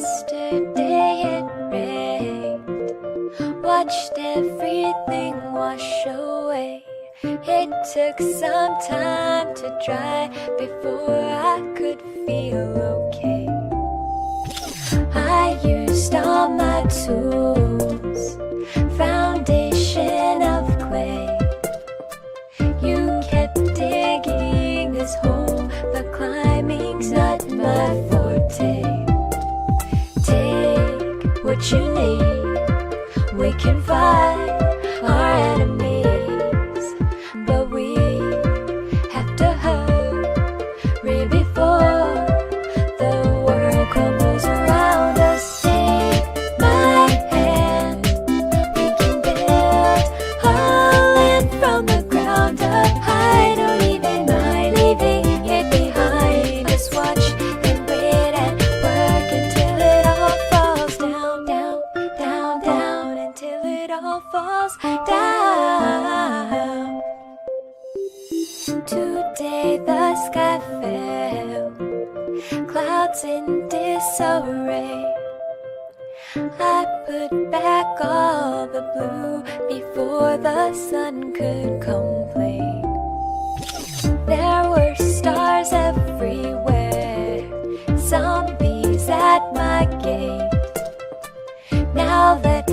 Yesterday it rained, watched everything wash away. It took some time to dry before I could feel okay. I used all my tools, foundation of clay. You kept digging this hole, but climbing's not my forte. Take what you need, we can fight our enemies, but we have to hurry before the world crumbles around us. Take my hand, we can build a land from the ground up. I don't even mind leaving it behind. Just watch and wait and work until it all falls down, down, down, down, until it all falls down. Today the sky fell, clouds in disarray. I put back all the blue before the sun could complain. There were stars everywhere, zombies at my gate. Now that